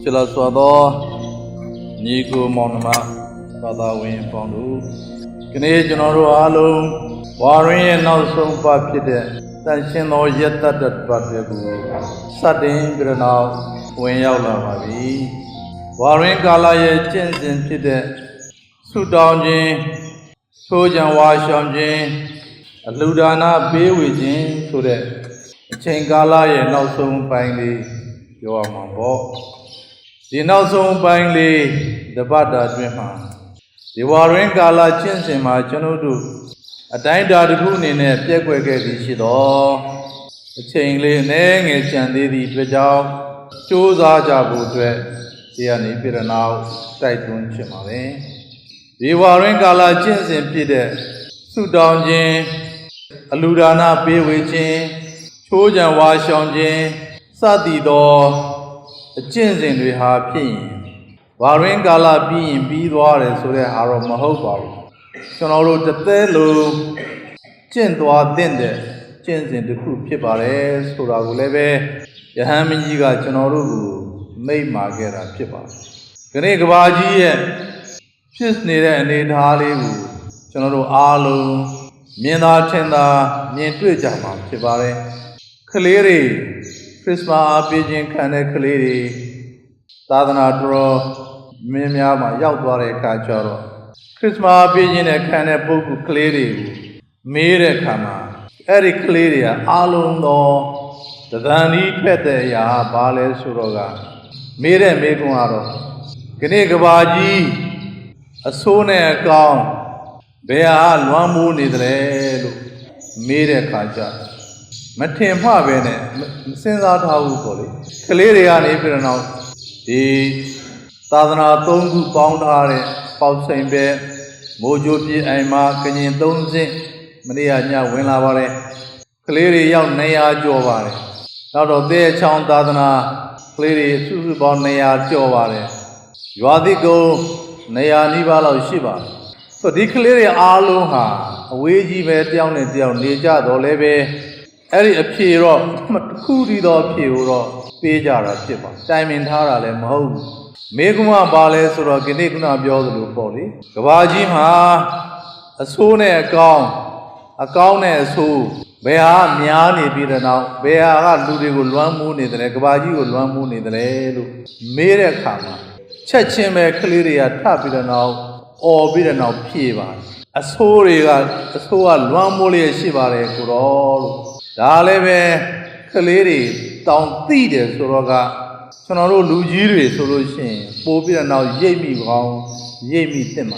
Chila Swado Niku Monama Pada Win Pondu Kene General Alum Warren Nelson Papide Tanshin or yet that Papu Satin Granal Win Yaula Warren Kala Jensen Pide Sudanjin Sojan Washington Ludana Bewijin to the Chengala Nelson Pangli Your Mambo. The Nelson Pangli the Bada Dreamer. The Warren Gala Jensen my Janodu. A time that the moon in a Piaquake Shido. A chainly nang a chandy Pajao. Choose our jabu dread. The Anipira now, Titan Chimale. The Warren Gala Jensen Pide. Sudanjin. Aludana Bewitching. Chojan Washington. Sadido. A Jensen we have pin. Warren Gala being Bidware so they are of Mahoba. Sonoro the Telu Gentwa Dende, Jensen the Crew Pipare, Suraguleve, Yahamiga Chonoru, May Margera Pipa. Ganegavaji, Pisnida and Nid Halibu, Chonoru Alu, Miena Tenda, Nientujama Pipare, Kaleri, Prisma Pigeon Cane Kaleri, Tadana Draw, Mimiama Yautware Kacharo. Christmas being a kind of book clearly, made a kama, Eric Cleria, Alundo, the Dani Pete Ya, Bale Suroga, made a Meguaro, Ganegavaji, a sone account, Bea Luamu Nidre, made a kaja. Matim Havene, sends out how we call it, Cleria Nepirano, the Tadana Tongu Pound Are. Pau Saint Bear, Mojopi, Aima, Canyon Donzi, Maria Winlavare, clearly young Naya Jovare. Out of there, Chant Dadana, clearly Susubon Naya Jovare. You are the go Naya Nivala Shiva. So declare Aloha, a wagey bear down and down, Nija, Dolebe, Eri appear, Kudi do Puro, Pejara Shiva, time in Tara and Mo. Meguma Bale Sura Giniguna Biodlu Poli, Gavajima, a sone account as who, Bea Miani Bidana, Bea Ludigo Luamuni, the Gavaji will Luamuni, the Lelu, Mere Kama, Chachime Cleria Tapidana, or Bidana Piva, a Soriga, a Soa Luamuli Shivare Kurol, Daleve, Clery, Down Theatre Soroga. Sonoro Lujiri solution, Bobby now Yemi Gong, Yemi Tema.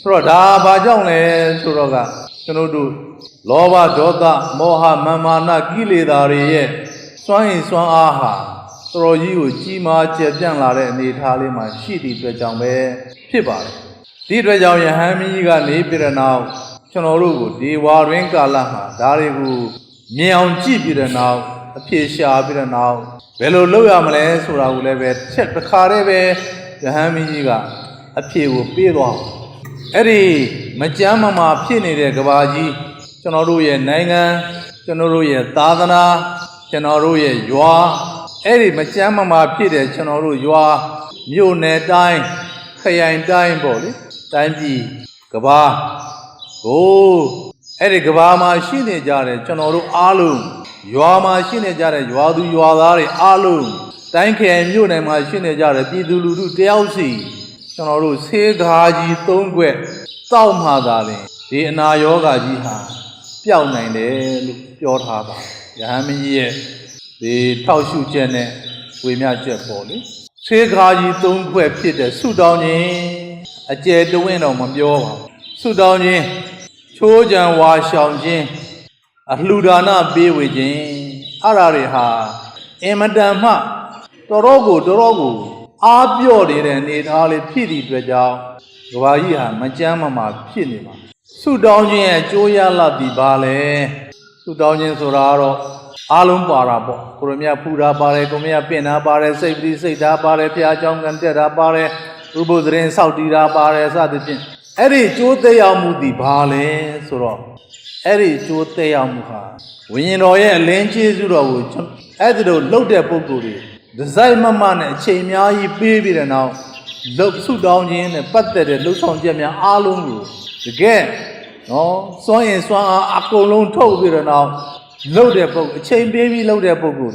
Proda Bajone Suroga, Sonodu, Lova Dota, Moha Mamana Gilidari, Swan Swan Aha, Soroju, Jima, Janlare, Nitalima, Shitty Pejambe, Piba. Tidrajan Yahamiga Nipira now, Sonoru, the Warren Galaha, Darigu, Mian Jibira now, a Pisha Bira now. Velo Loyamale, Sura Uleve, check the Karebe, the Hamiga, a pew Piro. Eddie, Majama Pini de Gavaji, Chonoruye Nanga, Chonoruye Tadana, Chonoruye Yua, Eddie Majama Pide, Chonoru Yua, Mune Dine, Kayan Dine Body, Dine Gava. Oh, Eddie Gavama Shine Jare, Chonoru Alum. Your machine jare, Yuadu Yuadari, Alu, thank you, and you name machine jare, Bidulu, Delsi, Sonoru, Segaji, Tongwe, Taumhadali, the Nayoga Jiha, Piao Nine, Pure Haba, Yahami, the Taushu Jene, Wimia Jepoli, Segaji, Tongwe, Peter, Sudani, a jet the window, Mambio, Sudani, Chojan Washington. A Ludana Bewijin, Arariha, Emadama, Dorogo, Abiodi and it all pity Dredja, Gavaiha, Majama, Pinima. Sudanji, Joya la Bibale, Sudanji Soraro, Alum Parabo, Kurumia Pura Bare, Kumia Pena Bare, Safety Sita Bare, Piajong and Terra Bare, Rubudrin, Saudi Bare, Sadin. Eddie Jote Amudi Bale, Soro. Eri Jote Amuha. When you know a lenches, you know, as the load their Poguri, Design mamma and Chemia, baby now. Look so down in and put the look on Jamia Alungu. Again, no, so in Swan Akolon told me now. Load their book, chain baby, load their book.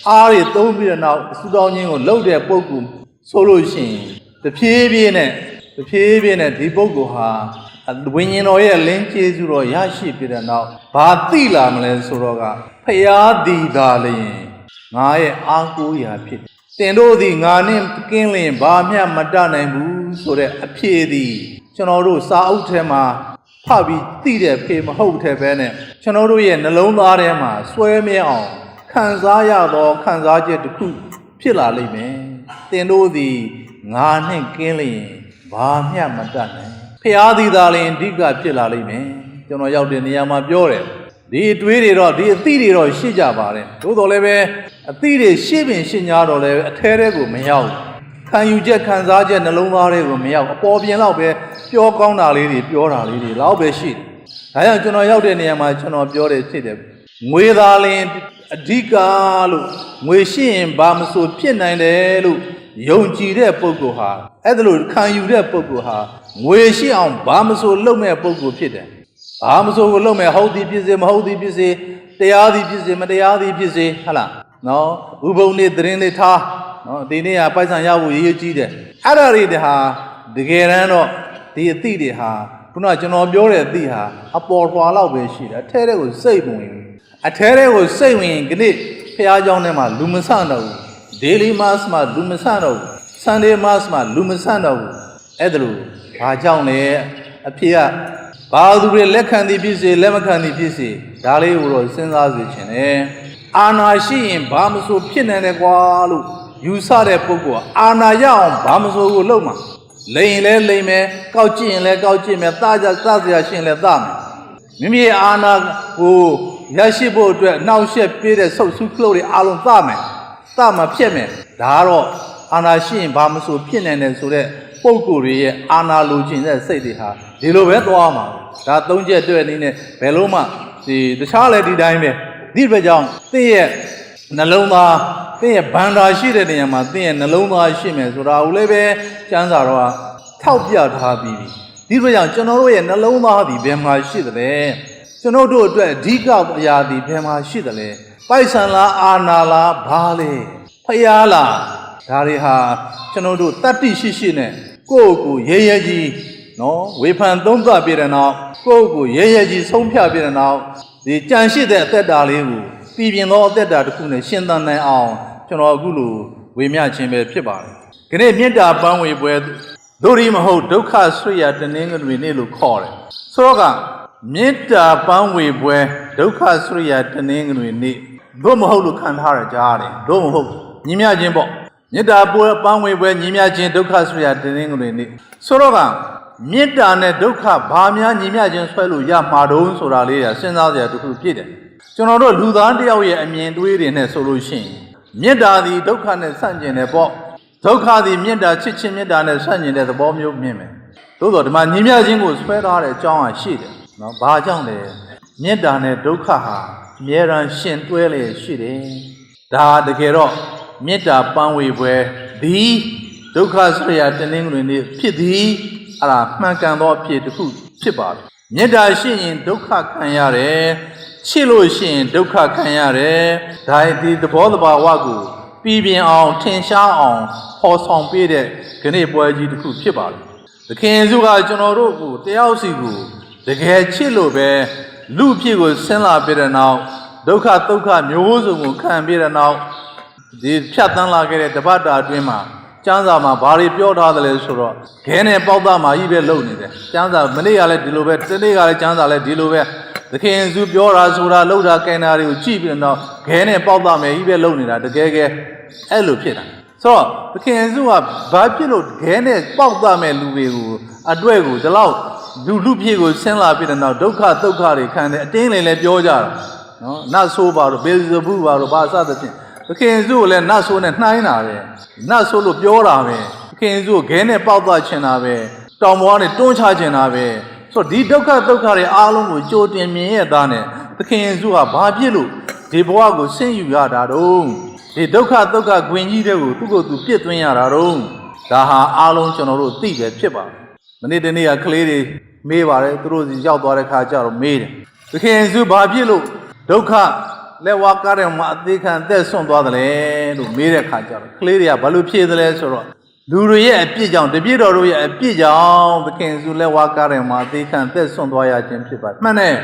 Ari told me now, Sudan or load their book. Solution. The PB in it, the PB in it, the Bogoha. When you know a link is your yashi pit now. Patila Malen Soroga. Paya di darling. My uncle yapit. Then all the Ganim, Kinley, Bamia, Madonna, and Boo, so that appear the Chanoro Sautema, Pabi, Tida, Pim, Hotel Bennett, Chanoro and the Lone Arema, swear me on. Kanzaya or Kanzaja to cook, Pilla Lime. Then all the Ganim, Kinley, Bamia, Madonna. Payadi darling, Diga Pilla Lime. You know, out in the Yama Bure. The tweeted or the theory or Shijabare. To the leve, a theory shipping Shinyaro, a terrible meow. Can you jet Kanzaja and the Lumare meow? A Bobby and Laube, pure Gona lady, pure lady, Laube sheet. I don't know out in the Yamachano of your city. With darling, a Diga, we see him, Bamso, Pin and Elu, Yonji de Pogoha, Edlu, can you de Pogoha? We see on Bamso Lome Pogo Pit. I'm so long, hold the busy, they are the busy, they are the busy. Hala, no, Ubo need the rain tar, no, the near Paisan Yawu, you cheated. Ada read ha, the Gerano, the Thidi ha, Punachano Bure Diha, a poor for a sheet, a terror was saving. A terror was saving, Gnit, Piajonema, Lumisano, Daily Masma, Lumisano, Sunday Masma, Lumisano, Edru, Pajone, appear. Badury Lekandi busy, Lemakandi busy, Dali was Sensazichene. Anashi in Bamso Pin and Equalu. You saw that Pogo. Ana Yam, Bamso Loma. Lane Leme, Gauchin, Le Gauchin, Taja, Tazia, Shin, Le Dame. Mimi Ana, who Yashibo, now she appeared so closely Alon Dame. Dama Pieme, Daro, Anashi in Bamso Pin and Sure, Poguri, Ana Lugin, that say ha. Dilovet Wama, that don't yet do it in a Beloma, the Charlotte dime, Dibajong, the Naloma, the Banda Shidema, the Naloma Shimes, Raulebe, Chanzara, Taupia Tabi, Dibajang, General and Naloma, the Bema Shidale, Genodo, Diga Yadi, Bema Shidale, Paisanla, Anala, Bale, Payala, Dariha, Genodo, Tati Shishine, Goku, Yeji. No, we pan don't be now. Go, ye, some cabin now. The Janshi that Dalibu, Bibian all that Kune, Shendan on, General Gulu, we match him at Pibar. Can I meet that banwe with Dorim Ho, Doka Sri at the name we need to call it. Soga, meet that banwe where Doka Sri at the name we need. Dom Holu can hara jari, Dom Ho, Nimia Jimbo. Nida banwe where Nimia Jin Doka Sri at the name we need. Soga. Mita and Doka, Bamia, Nimia, Swallow, Yamadon, Soralia, Senadia to Peter. General Ludandia, I mean, do it in a solution. Mita the Doka and Sanjin a bob. Doka the Mita, Chichin Mita and Sanjin at the bomb you meme. Though the man Nimia was spread out at John and Sheet. No, Bajang there. Mita and Doka, Mieran Shin Dwelly, Sheet. Da the Gero, Mita Banwe where the Doka Sri at the England, Pity. Ala Mankan or Piet to Chipad. Neda Shin, Doka Kanyare, Chilo Shin, Doka Kanyare, Dai the Bodaba Wagu, Bibian on, Tensha on, Horse on Bede, Ganeboy to Chipad. The Kenzuga Jonoru, the Ausigu, the Gay Chilo Bear, Lupigo Senla better now, Doka Muzu can be now, the Chatan Lagate, the Bada Dreamer. Chanza, Bari, Pure Suro, Kene Baldama, even lonely. Chanza, Malia Dilove, Senegal Chanza Dilove, the King Zubiora, Sura, Loda, Canary, cheap now, Kene Baldama, even lonely, the Gege, Elupina. So, the King Zua, Babilo, Kene, Baldama, Lubu, Adwegu, the Law, do Lupigo, Senla Pita now, Doka, can attain let Georgia. No, not so about the Bills of Boo or Basa the thing. The King Zoo and not so at 9 hours. Not so look your army. King Zoo, Gene Papa Chenave, Tom wanted don't charge an ave. So, the Doka Dokari Alum with Jotin me done. The King Zoo, Babilu, ဒီဘဝကိုဆင်းယူရတာတော့ဒီဒုက္ခဒုက္ခဂွင်ကြီးတွေကိုသူ့ကိုယ်သူပြစ်သွင်းရတာတော့ဒါဟာအားလုံးကျွန်တော်တို့သိတယ်ဖြစ်ပါတယ်မနေ့တနေ့ကကလေးတွေမေးပါတယ်သူတို့စီရောက်သွားတဲ့ခါကျတော့မေးတယ်သခင်ယေရှုဘာဖြစ်လို့ဒုက္ခလက်ဝါးကားတဲ့မှာအသေးခံသက်ဆွန့်သွားတယ်လေလို့မေးတဲ့ခါကျတော့ကလေးတွေကဘာလို့ဖြေသလဲဆိုတော့လူတွေရဲ့အပြစ်ကြောင့်တပြည့်တော်တို့ရဲ့အပြစ်ကြောင့်သခင်ယေရှုလက်ဝါးကားတဲ့မှာအသေးခံသက်ဆွန့်သွားရခြင်းဖြစ်ပါတယ်မှန်တယ်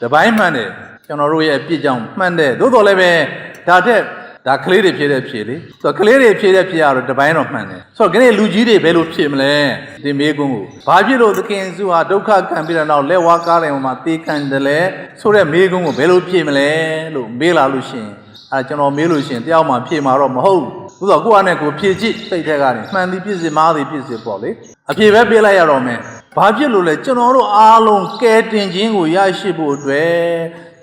တပိုင်းမှန်တယ်ကျွန်တော်တို့ရဲ့အပြစ်ကြောင့်မှန်တယ်သို့တော်လည်းပဲဒါတဲ့ဒါကလေးတွေဖြေတဲ့ဖြေလေဆိုတော့ကလေးတွေဖြေတဲ့ဖြေရတော့တပိုင်းတော့မှန်တယ်ဆိုတော့ခနေ့လူကြီးတွေဘယ်လိုဖြေမလဲဒီမေးခွန်းကိုဘာဖြစ်လို့သခင်ယေရှုဟာဒုက္ခခံပြီးတော့လက်ဝါးကားတယ်မှာသေခံတယ်လေဆိုတဲ့မေးခွန်းကိုဘယ်လိုဖြေမလဲလို့မေးလာလို့ရှိရင်အဲကျွန်တော်မေးလို့ရှိရင်တယောက်မှဖြေမှာတော့မဟုတ်ဘူးဆိုတော့ကိုယ့်အနေကိုဖြေကြည့်စိတ်ထဲကနေမှန်သည်ဖြစ်စေမှားသည်ဖြစ်စေပေါ့လေအဖြေပဲပေးလိုက်ရတော့မယ်ဘာဖြစ်လို့လဲကျွန်တော်တို့အားလုံးကဲတင်ခြင်းကိုရရှိဖို့အတွက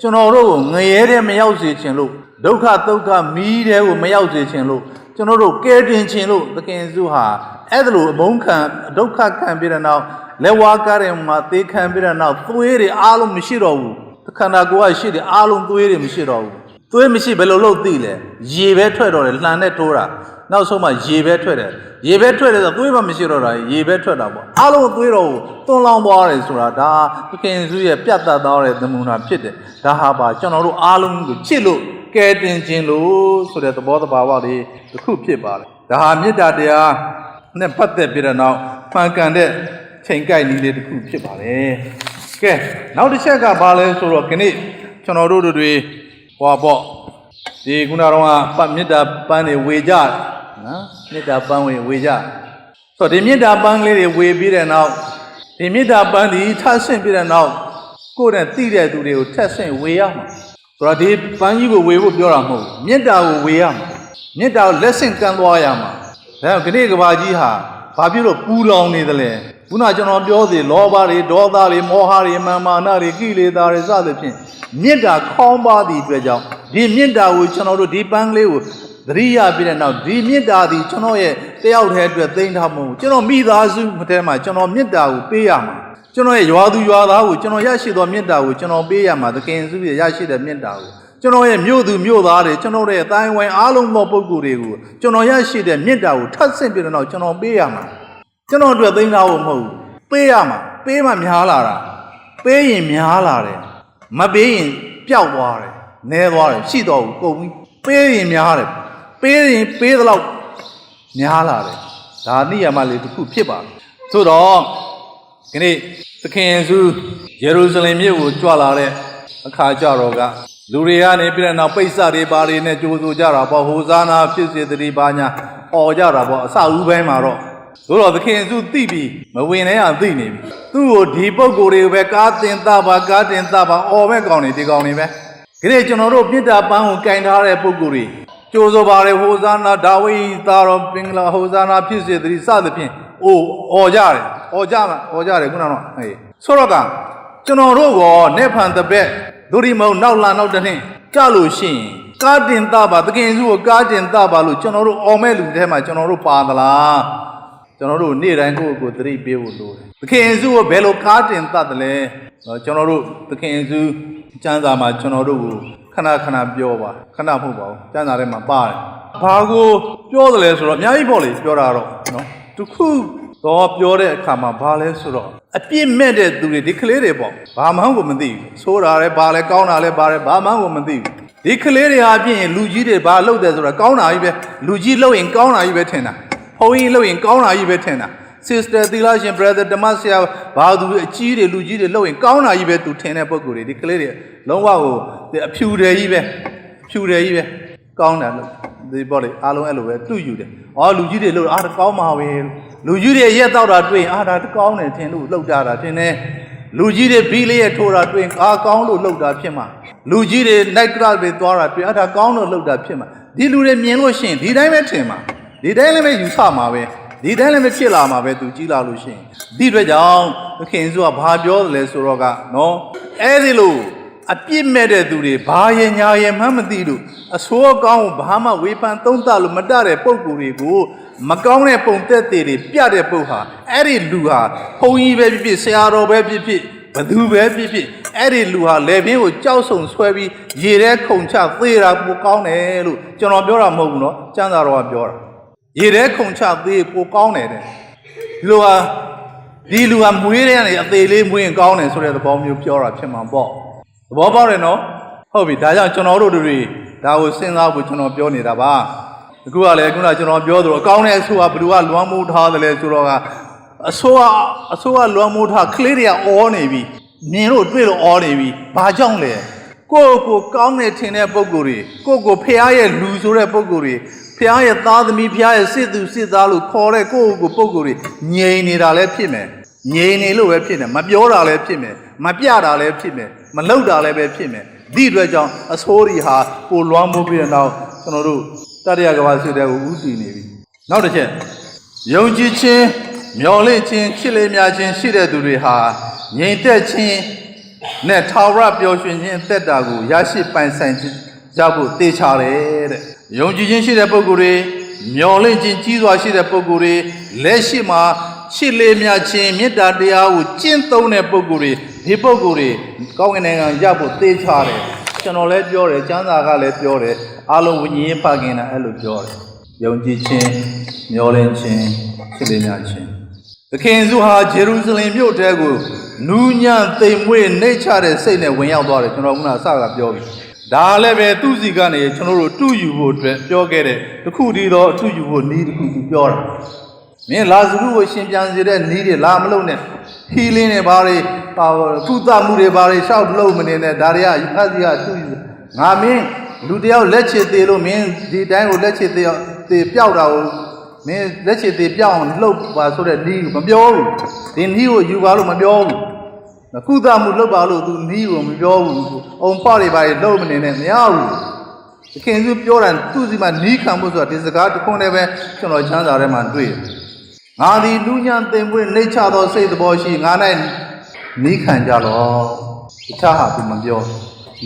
်ကျွန်တော်တို့ကိုငရဲတဲ့မရောက်စေခြင်းလို့ဒုက္ခဒုက္ခမီးတဲ့ကိုမရောက်စေခြင်းလို့ကျွန်တော်တို့ကဲတင်ခြင်းလို့သခင်ယေရှုဟာအဲ့ဒါလိုအမုန်းခံဒုက္ခခံပြီးတဲ့နောက်လက်ဝါးကားတဲ့မှာသေခံပြီးတဲ့နောက်သွေးတွေအားလုံးမရှိတော့ဘူးခန္ဓာကိုယ်ကရှိတယ်အားလုံးသွေးတွေမရှိတော့ဘူးသွေးမရှိဘယ်လိုလုပ်သိလဲရေပဲထွက်တော့တယ်လှန်နဲ့ထိုးတာနောက်ဆုံးမှရေပဲထွက်တယ်ရေပဲထွက်တယ်ဆိုသွေးမှမရှိတော့တာရေပဲထွက်တာပေါ့အားလုံးသွေးတော့သွန်လောင်းသွားတယ်ဆိုတာဒါသခင်ယေရှုရဲ့ပြတ်သားသွားတဲ့သမုနာဖြစ်တယ်ဒါဟာပါကျွန်တော်တို့အားလုံးကိုချစ်လို့ကဲတင်ခြင်းလို့ဆိုတဲ့သဘောတဘာဝလေးတစ်ခုဖြစ်ပါတယ်ဒါဟာမေတ္တာတရားနဲ့ပတ်သက်ပြီးတော့နောက်မှန်ကန်တဲ့ချိန်ကိုက်နည်းလေးတစ်ခုဖြစ်ပါတယ်ကဲနောက်တစ်ချက်ကဘာလဲဆိုတော့ဒီနေ့ကျွန်တော်တို့တွေဟောပေါ့ဒီခုနကတော့မေတ္တာပန်းတွေဝေကြနော်မေတ္တာပန်းဝေကြဆိုတော့ဒီမေတ္တာပန်းလေးတွေဝေပြီးတဲ့နောက်ဒီမေတ္တာပန်းဒီထပ်ဆင့်ပြီးတဲ့နောက်ကိုယ်နဲ့သိတဲ့သူတွေကိုထပ်ဆင့်ဝေရမှာဆိုတော့ဒီပန်းကြီးကိုဝေဖို့ပြောတာမဟုတ်ဘူးမေတ္တာကိုဝေရမှာမေတ္တာကိုလက်ဆင့်ကမ်းသွားရမှာဒါကြောင့်ဒီနေ့ကဘာကြီးဟာဘာဖြစ်လို့ပူလောင်နေသလဲခုနကျွန်တော်ပြောစီလောဘတွေဒေါသတွေမောဟတွေမာမာနတွေကိလေသာတွေစသဖြင့်မေတ္တာခေါင်းပါသည့်အတွက်ကြောင့်ဒီမေတ္တာကိုကျွန်တော်တို့ဒီပန်းကလေးကိုသတိရပြီးတဲ့နောက်ဒီမေတ္တာသည်ကျွန်တော်ရဲ့တယောက်တည်းအတွက်သိမ်းထားမဟုတ်ကျွန်တော်မိသားစုထဲမှာကျွန်တော်မေတ္တာကိုပေးရမှာကျွန်တော်ရဲ့ရွာသူရွာသားကိုကျွန်တော်ရရှိသောမေတ္တာကိုကျွန်တော်ပေးရမှာသခင်ယေရှုရဲ့ရရှိတဲ့မေတ္တာကိုကျွန်တော်ရဲ့မြို့သူမြို့သားတွေကျွန်တော်ရဲ့အတိုင်းဝိုင်းအားလုံးသောပုဂ္ဂိုလ်တွေကိုကျွန်တော်ရရှိတဲ့မေတ္တာကိုထပ်ဆင့်ပြီးတဲ့နောက်ကျွန်တော်ပေးရမှာကျွန်တော်အတွက်သိမ်းထားဖို့မဟုတ်ဘူးပေးရမှာပေးမှများလာတာပေးရင်များလာတယ်မပေးရင်ပျောက်သွားတယ်နဲသွားတယ်ရှိတော့ဘူးကုန်ပြီပေးရင်များတယ်ပေးရင်ပေးသလောက်များလာတယ်ဒါနိယာမလေးတစ်ခုဖြစ်ပါတယ်သို့တော့ဒီနေ့သခင်ယေရှုယေရုရှလင်မြို့ကိုကြွလာတဲ့အခါကျတော့ကလူတွေကနေပြီးတဲ့နောက်ပိတ်စတွေဘာတွေနဲ့ကြိုးဆိုကြတာပေါ့ဟိုဇာနာဖြစ်စေတည်းဘာညာអော်ကြတာပေါ့အစဦးပိုင်းမှာတော့တို့တော့သခင်ယေရှုသိပြီးမဝင်လဲအောင်သိနေပြီသူ့ကိုဒီပုဂ္ဂိုလ်တွေပဲကားတင်သပါကားတင်သပါអော်မဲ့ကောင်းနေဒီကောင်းနေပဲဒီနေ့ကျွန်တော်တို့ပြစ်တာပန်းကိုကင်ထားတဲ့ပုဂ္ဂိုလ်တွေကြိုးဆိုပါတယ်ဟိုဇာနာဒါဝိသာတော်ပင်္ဂလာဟိုဇာနာဖြစ်စေတည်းစသဖြင့်အိုးអော်ကြတယ်អော်ကြတယ်ခုနကတော့ဟေးဆိုတော့ကကျွန်တော်တို့ကောနဲ့ဖန်တပက်ဒုရိမုံနောက်လာနောက်တစ်နှစ်ကြလို့ရှိရင်ကားတင်သပါသခင်ယေရှုကိုကားတင်သပါလို့ကျွန်တော်တို့អော်မဲ့လူထဲမှာကျွန်တော်တို့ပါသလားကျွန်တော်တို့နေ့တိုင်းကိုသတိပေးဖို့လိုတယ်သခင်ယေရှုကိုဘယ်လိုကားတင်သတ်တယ်လဲကျွန်တော်တို့သခင်ယေရှုကျမ်းစာမှာကျွန်တော်တို့ကိုခဏပြောပါခဏမဟုတ်ပါဘူးကျမ်းစာထဲမှာပါတယ်ဘာကိုပြောတယ်လဲဆိုတော့အများကြီးပေါ့လေပြောတာတော့နော်တခုတော့ပြောတဲ့အခါမှာဘာလဲဆိုတော့အပြစ်မဲ့တဲ့သူတွေဒီကလေးတွေပေါ့ဘာမှန်းကိုမသိဘူးဆိုးတာလဲဘာလဲကောင်းတာလဲဘာလဲဘာမှန်းကိုမသိဘူးဒီကလေးတွေဟာပြည့်ရင်လူကြီးတွေဘာလုပ်တယ်ဆိုတာကောင်းတာကြီးပဲလူကြီးလုပ်ရင်ကောင်းတာကြီးပဲထင်တာဘုန်းကြီးလုပ်ရင်ကောင်းတာကြီးပဲထင်တာ sister သီလရှင် brother ဓမ္မဆရာဘာသူအကြီးတွေလူကြီးတွေလုပ်ရင်ကောင်းတာကြီးပဲသူထင်တဲ့ပုံကိုယ်တွေဒီကလေးတွေလုံးဝကိုအဖြူတယ်ကြီးပဲကောင်းတယ်လို့ဒီပေါ့လေအားလုံးအဲ့လိုပဲတူယူတယ်လူကြီးတွေလို့တကောင်းပါပဲလူကြီးတွေရက်တော့တာတွေ့ရင်ဒါတကောင်းတယ်ထင်လို့လှုပ်ကြတာထင်တယ်လူကြီးတွေဘီလေးရထိုးတာတွေ့ရင်ကောင်းလို့လှုပ်တာဖြစ်မှာလူကြီးတွေ night club တွေသွားတာတွေ့ဒါကောင်းလို့လှုပ်တာဖြစ်မှာဒီလူတွေမြင်လို့ရှိရင်ဒီတိုင်းပဲထင်မှာဒီတိုင်းလည်းပဲယူဆမှာပဲဒီတိုင်းလည်းပဲဖြစ်လာမှာပဲသူကြီးလာလို့ရှိရင်ဒီအတွက်ကြောင့်သခင်ယေရှုကဘာပြောတယ်လဲဆိုတော့ကနော်အဲ့ဒီလိုအပြစ်မဲ့တဲ့သူတွေဘာရဲ့ညာရဲ့မှမသိလို့အဆိုးကောင်းဘာမှဝေဖန်သုံးသပ်လို့မတတ်တဲ့ပုံကိုယ်တွေကိုမကောင်းတဲ့ပုံသက်တွေပြတဲ့ပုံဟာအဲ့ဒီလူဟာဘုန်းကြီးပဲဖြစ်ဖြစ်ဆရာတော်ပဲဖြစ်ဖြစ် ဘသူပဲဖြစ်ဖြစ်အဲ့ဒီလူဟာလေပြင်းကိုကြောက်ဆုံဆွဲပြီးရေထဲခုန်ချသေးတာပိုကောင်းတယ်လို့ကျွန်တော်ပြောတာမဟုတ်ဘူးနော်ကျမ်းစာတော်ကပြောတာရေထဲခုန်ချသေးပိုကောင်းတယ်တဲ့ဒီလူဟာမွေးတဲ့ကနေအသေးလေးမွေးရင်ကောင်းတယ်ဆိုတဲ့သဘောမျိုးပြောတာဖြစ်မှာပေါ့သဘောပေါက်တယ်နော်ဟုတ်ပြီဒါကြောင့်ကျွန်တော်တို့တွေဒါကိုစဉ်းစားဖို့ကျွန်တော်ပြောနေတာပါအခုကလည်းခုနကျွန်တော်ပြောသလိုအကောင်းတဲ့အဆိုးကဘယ်သူကလွမ်းမိုးထားတယ်လဲဆိုတော့ကအဆိုးကလွမ်းမိုးထားကလေးတွေကအော်နေပြီမြင်လို့တွေ့လို့အော်နေပြီဘာကြောင့်လဲကိုကောင်းတယ်ထင်တဲ့ပုံကိုယ်တွေကိုဖះရဲ့လူဆိုတဲ့ပုံကိုယ်တွေဖះရဲ့သားသမီးဖះရဲ့စစ်သူစစ်သားလို့ခေါ်တဲ့ကိုပုံကိုယ်တွေငြိမ်နေတာလည်းဖြစ်မယ်ငြိမ်နေလို့ပဲဖြစ်တယ်မပြောတာလည်းဖြစ်မယ်မပြတာလည်းဖြစ်မယ်မလုပ်တာလည်းပဲဖြစ်မယ်ဒီအတွက်ကြောင့်အဆိုးတွေဟာပိုလွမ်းမိုးပြီးတဲ့နောက်ကျွန်တော်တို့တတိယကမ္ဘာစစ်တဲ့ကိုဥတည်နေပြီနောက်တစ်ချက်ယုံကြည်ခြင်းမျှော်လင့်ခြင်းချစ်လေးများခြင်းရှိတဲ့သူတွေဟာငြိမ်သက်ခြင်းနဲ့ထာဝရပျော်ရွှင်ခြင်းအသက်တာကိုရရှိပိုင်ဆိုင်ကြဖို့တေချာတယ်တဲ့ယုံကြည်ခြင်းရှိတဲ့ပုဂ္ဂိုလ်တွေမျှော်လင့်ခြင်းကြီးစွာရှိတဲ့ပုဂ္ဂိုလ်တွေလက်ရှိမှာချစ်လေးများခြင်းမေတ္တာတရားကိုကျင့်သုံးတဲ့ပုဂ္ဂိုလ်တွေဒီပုဂ္ဂိုလ်တွေကောင်းကင်နိုင်ငံရဖို့တေချာတယ်ကျွန်တော်လည်းပြောတယ်ကျမ်းစာကလည်းပြောတယ်အားလုံးဝိညာဉ်ရေးဖခင်ကအဲ့လိုပြောတယ်ယုံကြည်ခြင်းမျှော်လင့်ခြင်းချစ်လေးများခြင်းသခင်စုဟာဂျေရုဆလင်မြို့တဲကိုနူးညံ့သိမ်မွေ့နှိမ့်ချတဲ့စိတ်နဲ့ဝင်ရောက်သွားတယ်ကျွန်တော်ကစကပြောပြီဒါလည်းပဲသူ့စီကနေကျွန်တော်တို့တူယူဖို့အတွက်ပြောခဲ့တဲ့တခုတည်းတော့အထူးယူဖို့နီးတခုသူပြောတာမင်းလာဇရုကိုရှင်ပြန်စေတဲ့နီးတွေလာမလို့နဲ့ဟီလင်းတွေဘာတွေကုသမှုတွေဘာတွေရှောက်လို့မနေနဲ့ဒါတွေကဖတ်စီကတူယူငါမင်းလူတယောက်လက်ချစ်သေးလို့မင်းဒီတိုင်းကိုလက်ချစ်သေးပျောက်တာကိုမင်းလက်ချစ်သေးပြောင်းအောင်လှုပ်ပါဆိုတဲ့နီးကိုမပြောဘူးဒီနီးကိုယူပါလို့မပြောဘူးကုသမှုလှုပ်ပါလို့သူနီးကိုမပြောဘူးအုံဖတွေပါလှုပ်မနေနဲ့မရဘူးသခင်စုပြောတာသူ့စီမှာနီးခံဖို့ဆိုတာဒီစကားတစ်ခုနဲ့ပဲကျွန်တော်ချမ်းသာထဲမှာတွေ့တယ်ငါသည်လူညံသိမ်မွေ့နှိမ့်ချသောစိတ်သဘောရှိငါ၌နီးခံကြလောတခြားဟာသူမပြော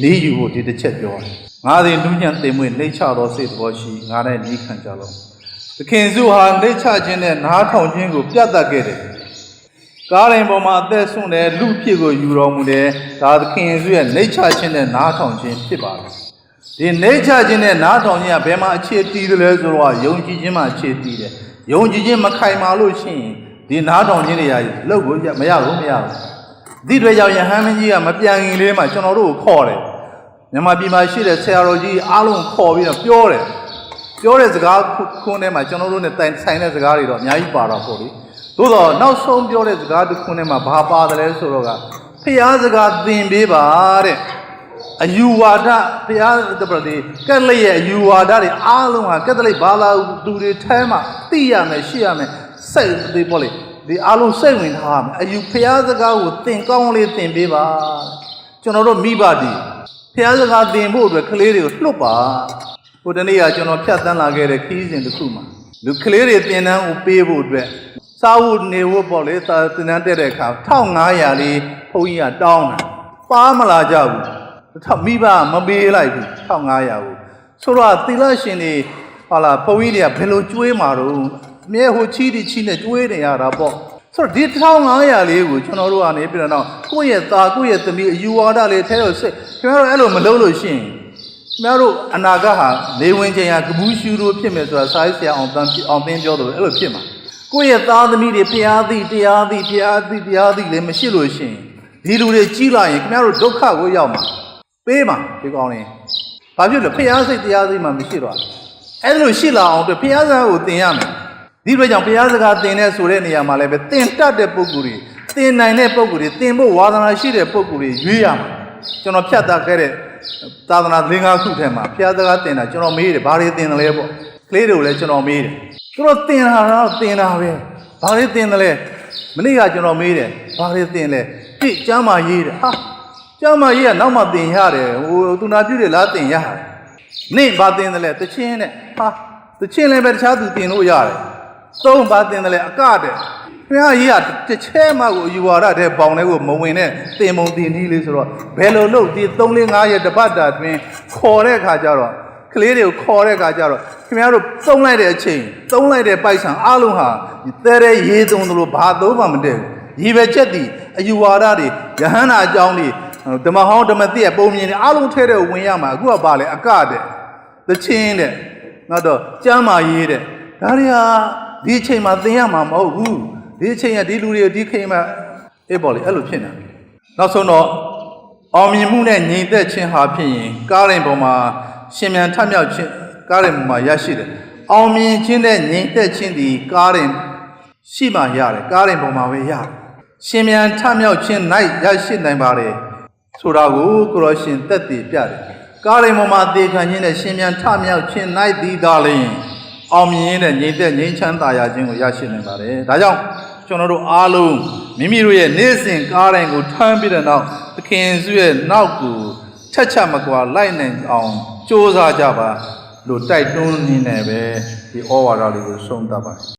နီးယူဖို့ဒီတစ်ချက်ပြောတယ်ငါသည်လူညံသိမ်မွေ့နှိမ့်ချသောစိတ်သဘောရှိငါ၌နီးခံကြလောသခင်စုဟာနှိမ့်ချခြင်းနဲ့နားထောင်ခြင်းကိုပြတ်တတ်ခဲ့တယ်ကားရင်ပေါ်မှာအသက်ဆုံးတဲ့လူဖြစ်ကိုယူတော်မူတယ်ဒါသခင်စုရဲ့နှိမ့်ချခြင်းနဲ့နားထောင်ခြင်းဖြစ်ပါတယ်ဒီနှိမ့်ချခြင်းနဲ့နားထောင်ခြင်းကဘယ်မှာအခြေတည်တယ်လဲဆိုတော့ယုံကြည်ခြင်းမှာအခြေတည်တယ်ယုံကြည်ခြင်းမခိုင်မာလို့ရှိရင်ဒီနားထောင်ခြင်းတွေရလောက်ကိုမရဘူးဒီတွေကြောင့်ယဟန်မင်းကြီးကမပြန်ခင်လေးမှာကျွန်တော်တို့ကိုခေါ်တယ်မြန်မာပြည်မှာရှိတဲ့ဆရာတော်ကြီးအားလုံးခေါ်ပြီးတော့ပြောတဲ့စကားခွန်းထဲမှာကျွန်တော်တို့နဲ့ဆိုင်တဲ့စကားတွေတော့အများကြီးပါတော့ပေါ့လေသို့တော့နောက်ဆုံးပြောတဲ့စကားတစ်ခုနဲ့မှာဘာပါတယ်လဲဆိုတော့ကဖျားစကားသင်ပေးပါတဲ့အယူဝါဒဖျားတပတိကက်လက်ရဲ့အယူဝါဒတွေအားလုံးဟာကက်သလိဘာသာသူတွေထဲမှာသိရမယ်ရှိရမယ်စိတ်ဒီပေါ့လေဒီအားလုံးစိတ်ဝင်ထားမယ်အယူဖျားစကားကိုသင်ကောင်းလေးသင်ပေးပါကျွန်တော်တို့မိဘတွေဖျားစကားသင်ဖို့အတွက်ကလေးတွေကိုလွတ်ပါဟိုတနေ့ကကျွန်တော်ဖြတ်သန်းလာခဲ့တဲ့ခီးစဉ်တစ်ခုမှာလူကလေးတွေသင်တန်းကိုပေးဖို့အတွက်စာဝတ်နေဖို့ပေါ့လေသင်တန်းတက်တဲ့အခါ1500လေးဘုန်းကြီးကတောင်းတာပါမလာကြဘူးမိဘမပေးလိုက်ဘူး1500ကိုဆိုတော့သီလရှင်တွေဟာလာဘုန်းကြီးတွေကဘယ်လိုကျွေးမှာတော့အမြဲဟိုချီးနဲ့ကျွေးနေရတာပေါ့ဆိုတော့ဒီ1500လေးကိုကျွန်တော်တို့ကနေပြည်တော့ကိုယ့်ရဲ့သားကိုယ့်ရဲ့သမီးအယူဝါဒလေးထဲတော့စိတ်ကျွန်တော်တို့အဲ့လိုမလုပ်လို့ရှိရင်ကျွန်တော်တို့အနာဂတ်ဟာနေဝင်ချိန်ဟာကဘူးရှူလို့ဖြစ်မယ်ဆိုတာစာရေးဆရာအောင်သင်းပြောတယ်အဲ့လိုဖြစ်မှာကိုယ့်ရဲ့သားသမီးတွေဖျားသည့်တရားသည့်လည်းမရှိလို့ရှိရင်ဒီလူတွေကြီးလာရင်ခင်ဗျားတို့ဒုက္ခကိုရောက်မှာပေးမှာဒီကောင်းလေးဘာဖြစ်လဲဖျားစိတ်တရားစိတ်မှမရှိတော့အဲ့လိုရှိလာအောင်အတွက်ဖျားစကားကိုသင်ရမယ်ဒီလိုကြောင့်ဖျားစကားသင်တဲ့ဆိုတဲ့နေရာမှာလည်းပဲသင်တတ်တဲ့ပုဂ္ဂိုလ်တွေသင်နိုင်တဲ့ပုဂ္ဂိုလ်တွေသင်ဖို့ဝါသနာရှိတဲ့ပုဂ္ဂိုလ်တွေရွေးရမှာကျွန်တော်ဖြတ်သားခဲ့တဲ့သာသနာ5 ခုထဲမှာဖျားစကားသင်တာကျွန်တော်မေးတယ်ဘာတွေသင်တယ်လဲပေါ့ကလေးတွေကိုလည်းကျွန်တော်မေးတယ်သူတို့သင်တာတော့သင်တာပဲဘာတွေသင်တယ်လဲမနေ့ကကျွန်တော်မေးတယ်ဘာတွေသင်လဲပြည့်ကျမ်းမာရေးတယ်ဟာကျမ်းမာရေးကနောက်မှသင်ရတယ်ဟိုသူနာပြုတယ်လားသင်ရတယ်နေ့ဘာသင်တယ်လဲတချင်းနဲ့ဟာတချင်းလည်းပဲတခြားသူသင်လို့ရတယ်သုံးဘာသင်တယ်လဲအကတဲ့ဘုရားကြီးကတစ်ချဲမှကိုအယူဝါဒတဲ့ပေါင်တဲ့ကိုမဝင်တဲ့သင်မုံသင်နည်းလေးဆိုတော့ဘယ်လိုလုပ်ဒီ3 4 5ရက်တပတ်တာတွင်ခေါ်တဲ့အခါကျတော့ကလေးတွေကိုခေါ်တဲ့အခါကျတော့ခင်ဗျားတို့သုံးလိုက်တဲ့အချိန်သုံးလိုက်တဲ့ပိုက်ဆံအားလုံးဟာတဲရဲရေးသုံးသလိုဘာသုံးမှမတည့်ဘူး ဒီပဲချက်ဒီအယူဝါဒတွေယဟန္တာအကြောင်းတွေဓမ္မဟောင်းဓမ္မတိရဲ့ပုံမြင်တွေအားလုံးထဲတဲ့ဝင်ရမှာအခုကပါလေအကတဲ့သချင်းတဲ့နောက်တော့ကျမ်းမာရေးတဲ့ဒါတွေဟာဒီအချိန်မှာသင်ရမှာမဟုတ်ဘူးဒီအချိန်ကဒီလူတွေဒီခေတ်မှာအေးပေါ့လေအဲ့လိုဖြစ်နေနောက်ဆုံးတော့အောင်မြင်မှုနဲ့ညီသက်ခြင်းဟာဖြစ်ရင်ကားရင်ပေါ်မှာရှင်မြန်ထမြောက်ခြင်းကားရင်ပေါ်မှာရရှိတယ်အောင်မြင်ခြင်းနဲ့ညီသက်ခြင်းဒီကားရင်ရှိမှရတယ်ကားရင်ပေါ်မှာပဲရတယ်ရှင်မြန်ထမြောက်ခြင်း၌ရရှိနိုင်ပါတယ်ဆိုတာကိုကိုရောရှင်သက်တည်ပြတယ်ကားရင်ပေါ်မှာသေခံခြင်းနဲ့ရှင်မြန်ထမြောက်ခြင်း၌ဒီသာလျှင်အောင်မြင်တဲ့ညီသက်ငြိမ်းချမ်းသာရခြင်းကိုရရှိနိုင်ပါတယ်ဒါကြောင့်ကျွန်တော်တို့အားလုံးမိမိတို့ရဲ့နေ့စဉ်ကားတိုင်းကိုထမ်းပြီးတဲ့နောက်သခင်စုရဲ့နောက်ကိုချက်ချမကွာလိုက်နိုင်အောင်ကြိုးစားကြပါလို့တိုက်တွန်းနေတယ်ပဲဒီဩဝါဒလေးကိုဆုံးသတ်ပါတယ်